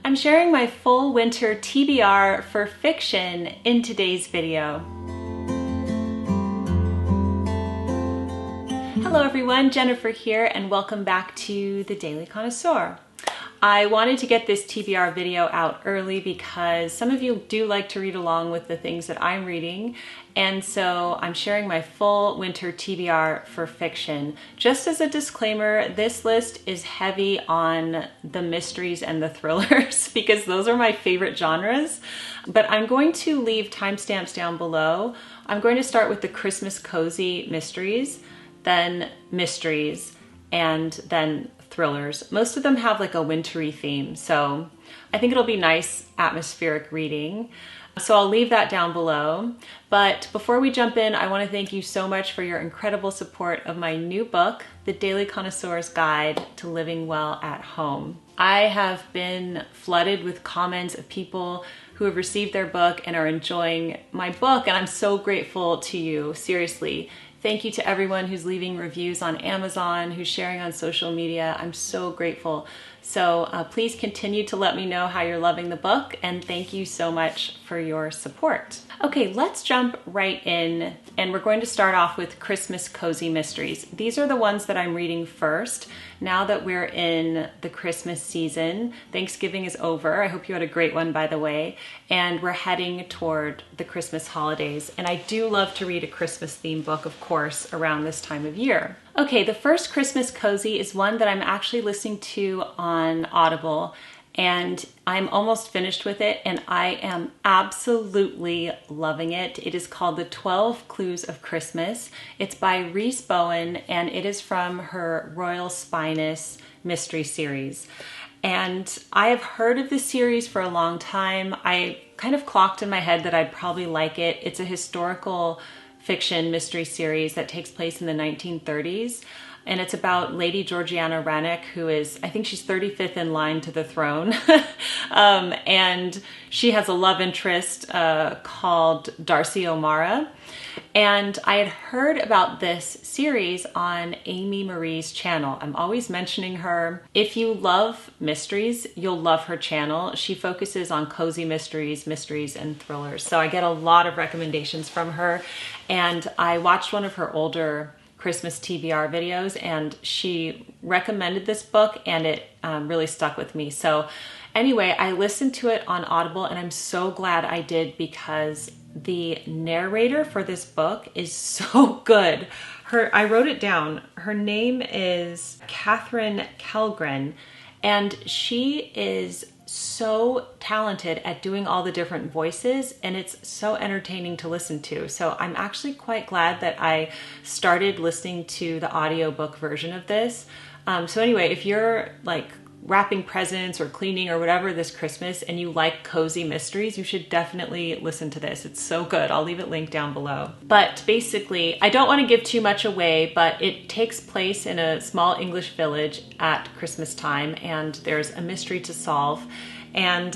I'm sharing my full winter TBR for fiction in today's video. Hello everyone, Jennifer here, and welcome back to the Daily Connoisseur. I wanted to get this TBR video out early because some of you do like to read along with the things that I'm reading, and so I'm sharing my full winter TBR for fiction. Just as a disclaimer, this list is heavy on the mysteries and the thrillers because those are my favorite genres, but I'm going to leave timestamps down below. I'm going to start with the Christmas cozy mysteries, then mysteries, and then thrillers. Most of them have like a wintry theme, so I think it'll be nice atmospheric reading. So I'll leave that down below. But before we jump in, I want to thank you so much for your incredible support of my new book, The Daily Connoisseur's Guide to Living Well at Home. I have been flooded with comments of people who have received their book and are enjoying my book, and I'm so grateful to you, seriously. Thank you to everyone who's leaving reviews on Amazon, who's sharing on social media. I'm so grateful. So please continue to let me know how you're loving the book, and thank you so much for your support. Okay, let's jump right in, and we're going to start off with Christmas Cozy Mysteries. These are the ones that I'm reading first. Now that we're in the Christmas season, Thanksgiving is over. I hope you had a great one, by the way, and we're heading toward the Christmas holidays. And I do love to read a Christmas themed book, of course, around this time of year. Okay, the first Christmas cozy is one that I'm actually listening to on Audible, and I'm almost finished with it, and I am absolutely loving it. It is called The 12 Clues of Christmas. It's by Reese Bowen, and it is from her Royal Spinus mystery series. And I have heard of this series for a long time. I kind of clocked in my head that I'd probably like it. It's a historical fiction mystery series that takes place in the 1930s. And it's about Lady Georgiana Renwick, who is, I think she's 35th in line to the throne. And she has a love interest called Darcy O'Mara. And I had heard about this series on Amy Marie's channel. I'm always mentioning her. If you love mysteries, you'll love her channel. She focuses on cozy mysteries, and thrillers. So I get a lot of recommendations from her. And I watched one of her older Christmas TBR videos, and she recommended this book, and it really stuck with me. So anyway, I listened to it on Audible, and I'm so glad I did because the narrator for this book is so good. I wrote it down. Her name is Catherine Kellgren, and she is so talented at doing all the different voices, and it's so entertaining to listen to. So I'm actually quite glad that I started listening to the audiobook version of this. So anyway, if you're like wrapping presents or cleaning or whatever this Christmas and you like cozy mysteries, you should definitely listen to this. It's so good. I'll leave it linked down below. But basically, I don't want to give too much away, but it takes place in a small English village at Christmas time, and there's a mystery to solve. And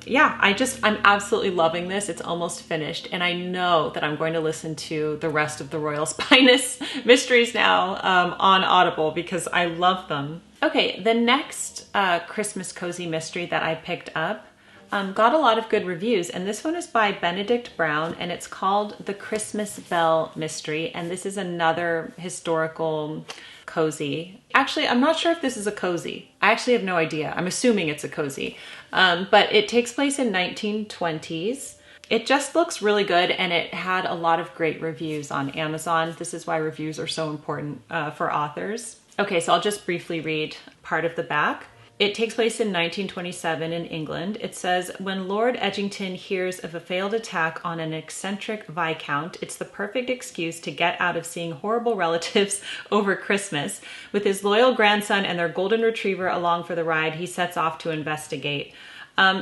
yeah, I'm absolutely loving this. It's almost finished, and I know that I'm going to listen to the rest of the Royal Spinus mysteries now on Audible because I love them. Okay, the next Christmas cozy mystery that I picked up got a lot of good reviews, and this one is by Benedict Brown, and it's called The Christmas Bell Mystery, and this is another historical cozy. Actually, I'm not sure if this is a cozy. I actually have no idea. I'm assuming it's a cozy, but it takes place in 1920s. It just looks really good, and it had a lot of great reviews on Amazon. This is why reviews are so important for authors. Okay, so I'll just briefly read part of the back. It takes place in 1927 in England. It says, when Lord Edgington hears of a failed attack on an eccentric viscount, it's the perfect excuse to get out of seeing horrible relatives over Christmas. With his loyal grandson and their golden retriever along for the ride, he sets off to investigate.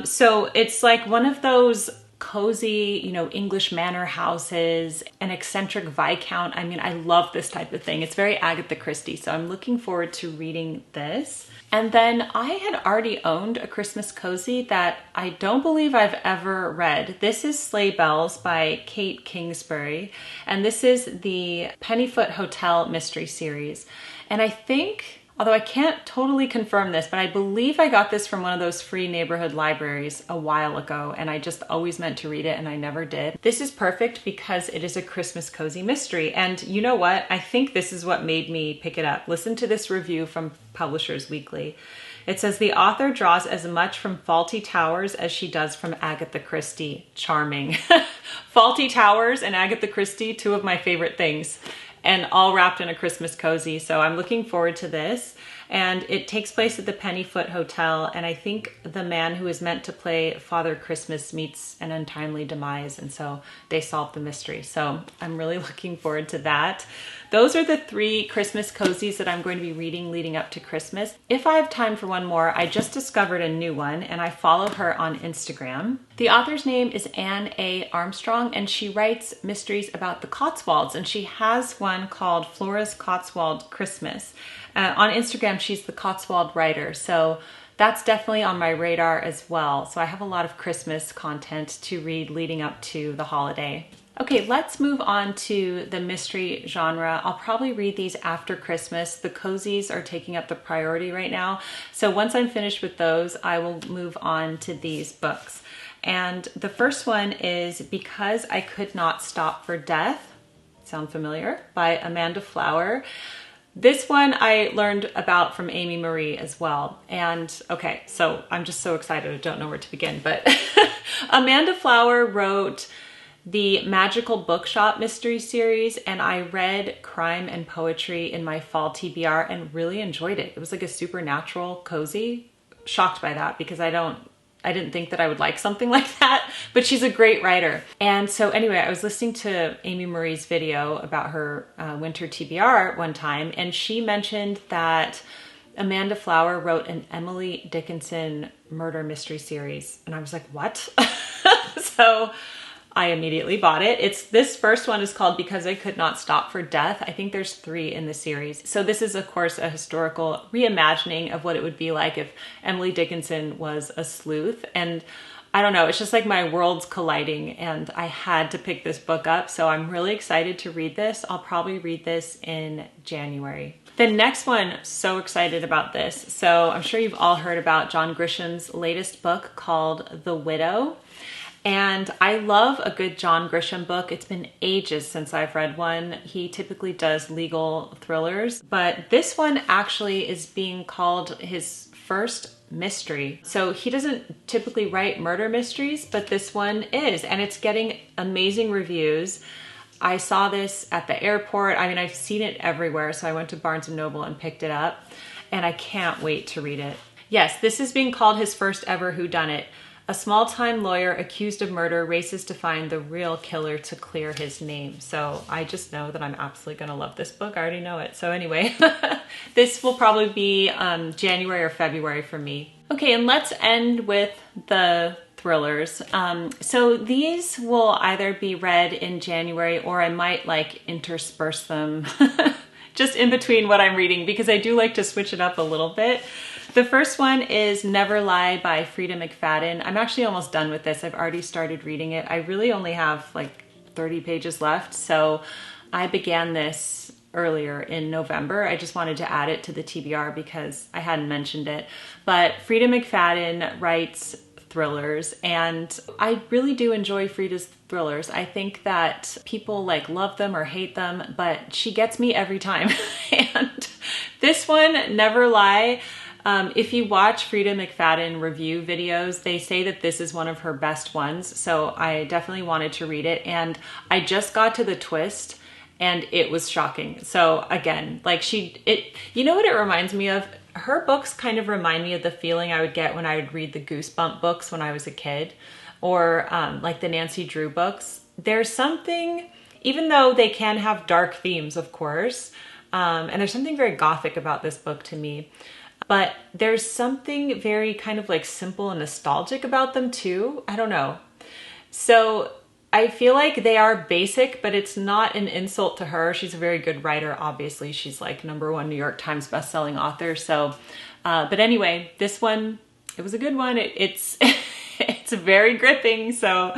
So it's like one of those cozy, English manor houses, an eccentric viscount. I mean, I love this type of thing. It's very Agatha Christie, so I'm looking forward to reading this. And then I had already owned a Christmas cozy that I don't believe I've ever read. This is Sleigh Bells by Kate Kingsbury, and this is the Pennyfoot Hotel mystery series. And I think Although I can't totally confirm this, but I believe I got this from one of those free neighborhood libraries a while ago, and I just always meant to read it and I never did. This is perfect because it is a Christmas cozy mystery. And you know what? I think this is what made me pick it up. Listen to this review from Publishers Weekly. It says, the author draws as much from Fawlty Towers as she does from Agatha Christie. Charming. Fawlty Towers and Agatha Christie, two of my favorite things, and all wrapped in a Christmas cozy. So I'm looking forward to this. And it takes place at the Pennyfoot Hotel. And I think the man who is meant to play Father Christmas meets an untimely demise. And so they solve the mystery. So I'm really looking forward to that. Those are the 3 Christmas cozies that I'm going to be reading leading up to Christmas. If I have time for one more, I just discovered a new one and I follow her on Instagram. The author's name is Anne A. Armstrong and she writes mysteries about the Cotswolds, and she has one called Flora's Cotswold Christmas. On Instagram, she's the Cotswold writer, so that's definitely on my radar as well. So I have a lot of Christmas content to read leading up to the holiday. Okay, let's move on to the mystery genre. I'll probably read these after Christmas. The cozies are taking up the priority right now. So once I'm finished with those, I will move on to these books. And the first one is Because I Could Not Stop for Death. Sound familiar? By Amanda Flower. This one I learned about from Amy Marie as well. And okay, so I'm just so excited. I don't know where to begin, but Amanda Flower wrote the Magical Bookshop mystery series, and I read Crime and Poetry in my fall TBR and really enjoyed it. It was like a supernatural cozy. Shocked by that because I didn't think that I would like something like that, but she's a great writer. And so anyway, I was listening to Amy Marie's video about her winter TBR one time, and she mentioned that Amanda Flower wrote an Emily Dickinson murder mystery series. And I was like, what? So I immediately bought it. This first one is called Because I Could Not Stop for Death. I think there's 3 in the series. So this is, of course, a historical reimagining of what it would be like if Emily Dickinson was a sleuth. And I don't know, it's just like my worlds colliding, and I had to pick this book up. So I'm really excited to read this. I'll probably read this in January. The next one, so excited about this. So I'm sure you've all heard about John Grisham's latest book called The Widow. And I love a good John Grisham book. It's been ages since I've read one. He typically does legal thrillers, but this one actually is being called his first mystery. So he doesn't typically write murder mysteries, but this one is, and it's getting amazing reviews. I saw this at the airport. I mean, I've seen it everywhere. So I went to Barnes & Noble and picked it up, and I can't wait to read it. Yes, this is being called his first ever whodunit. A small-time lawyer accused of murder races to find the real killer to clear his name. So I just know that I'm absolutely going to love this book. I already know it. So anyway, this will probably be January or February for me. Okay, and let's end with the thrillers. So these will either be read in January, or I might like intersperse them just in between what I'm reading, because I do like to switch it up a little bit. The first one is Never Lie by Frida McFadden. I'm actually almost done with this. I've already started reading it. I really only have like 30 pages left. So I began this earlier in November. I just wanted to add it to the TBR because I hadn't mentioned it. But Frida McFadden writes thrillers, and I really do enjoy Frida's thrillers. I think that people like love them or hate them, but she gets me every time. And this one, Never Lie, if you watch Frida McFadden review videos, they say that this is one of her best ones. So I definitely wanted to read it. And I just got to the twist and it was shocking. So again, like you know what it reminds me of? Her books kind of remind me of the feeling I would get when I would read the Goosebump books when I was a kid, or like the Nancy Drew books. There's something, even though they can have dark themes, of course, and there's something very gothic about this book to me. But there's something very kind of like simple and nostalgic about them too. I don't know. So I feel like they are basic, but it's not an insult to her. She's a very good writer. Obviously, she's like #1 New York Times bestselling author. So, but anyway, this one, it was a good one. It's very gripping. So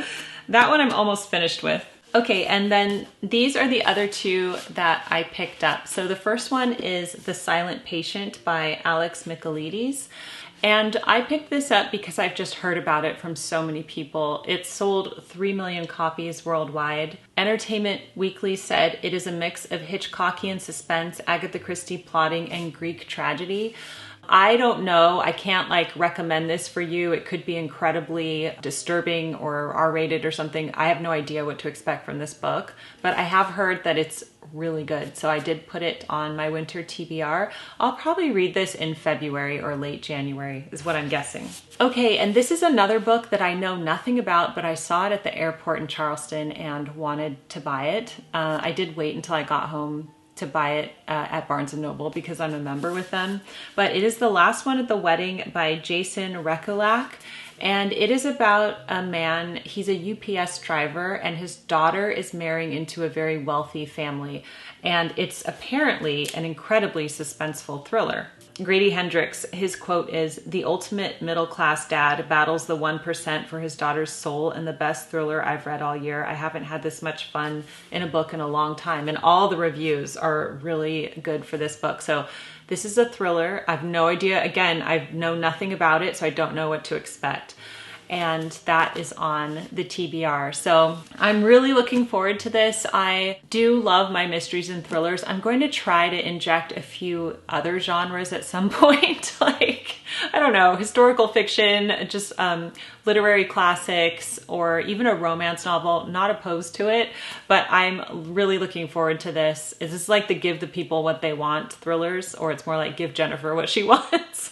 that one I'm almost finished with. Okay, and then these are the other two that I picked up. So the first one is The Silent Patient by Alex Michaelides. And I picked this up because I've just heard about it from so many people. It sold 3 million copies worldwide. Entertainment Weekly said it is a mix of Hitchcockian suspense, Agatha Christie plotting, and Greek tragedy. I don't know. I can't recommend this for you. It could be incredibly disturbing or R-rated or something. I have no idea what to expect from this book, but I have heard that it's really good. So I did put it on my winter TBR. I'll probably read this in February or late January is what I'm guessing. Okay, and this is another book that I know nothing about, but I saw it at the airport in Charleston and wanted to buy it. I did wait until I got home to buy it at Barnes & Noble because I'm a member with them. But it is The Last One at the Wedding by Jason Rekulak. And it is about a man, he's a UPS driver, and his daughter is marrying into a very wealthy family. And it's apparently an incredibly suspenseful thriller. Grady Hendrix, his quote is, "The ultimate middle-class dad battles the 1% for his daughter's soul, and the best thriller I've read all year. I haven't had this much fun in a book in a long time." And all the reviews are really good for this book. So this is a thriller. I've no idea. Again, I know nothing about it, so I don't know what to expect. And that is on the TBR. So I'm really looking forward to this. I do love my mysteries and thrillers. I'm going to try to inject a few other genres at some point, like, I don't know, historical fiction, just literary classics, or even a romance novel. Not opposed to it, but I'm really looking forward to this. Is this like the give the people what they want thrillers, or it's more like give Jennifer what she wants?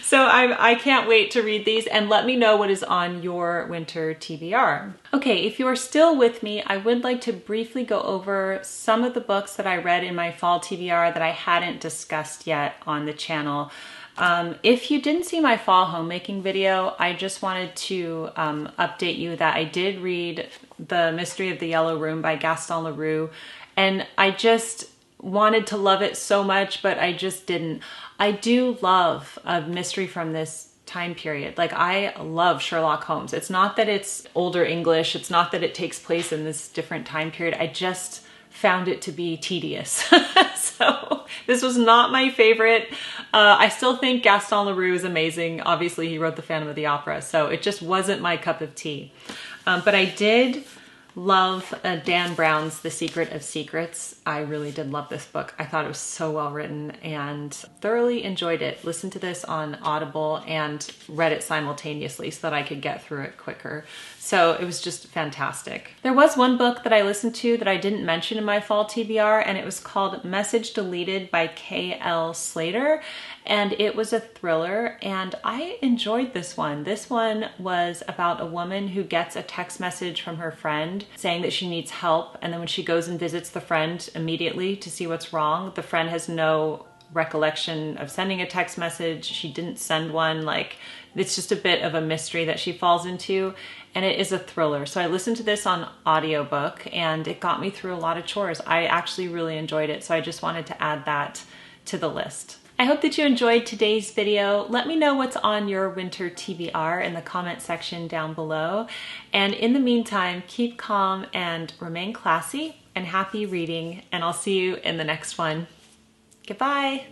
So I can't wait to read these, and let me know what is on your winter TBR. Okay, if you're still with me, I would like to briefly go over some of the books that I read in my fall TBR that I hadn't discussed yet on the channel. If you didn't see my fall homemaking video, I just wanted to update you that I did read The Mystery of the Yellow Room by Gaston Leroux, and I just wanted to love it so much, but I just didn't. I do love a mystery from this time period. Like, I love Sherlock Holmes. It's not that it's older English. It's not that it takes place in this different time period. I just found it to be tedious. So this was not my favorite. I still think Gaston Leroux is amazing. Obviously, he wrote The Phantom of the Opera, so it just wasn't my cup of tea. But I did love Dan Brown's The Secret of Secrets. I really did love this book. I thought it was so well written and thoroughly enjoyed it. Listened to this on Audible and read it simultaneously so that I could get through it quicker. So it was just fantastic. There was one book that I listened to that I didn't mention in my fall TBR, and it was called Message Deleted by K.L. Slater. And it was a thriller, and I enjoyed this one. This one was about a woman who gets a text message from her friend saying that she needs help, and then when she goes and visits the friend immediately to see what's wrong, the friend has no recollection of sending a text message. She didn't send one. Like, it's just a bit of a mystery that she falls into, and it is a thriller. So I listened to this on audiobook, and it got me through a lot of chores. I actually really enjoyed it, so I just wanted to add that to the list. I hope that you enjoyed today's video. Let me know what's on your winter TBR in the comment section down below. And in the meantime, keep calm and remain classy, and happy reading, and I'll see you in the next one. Goodbye.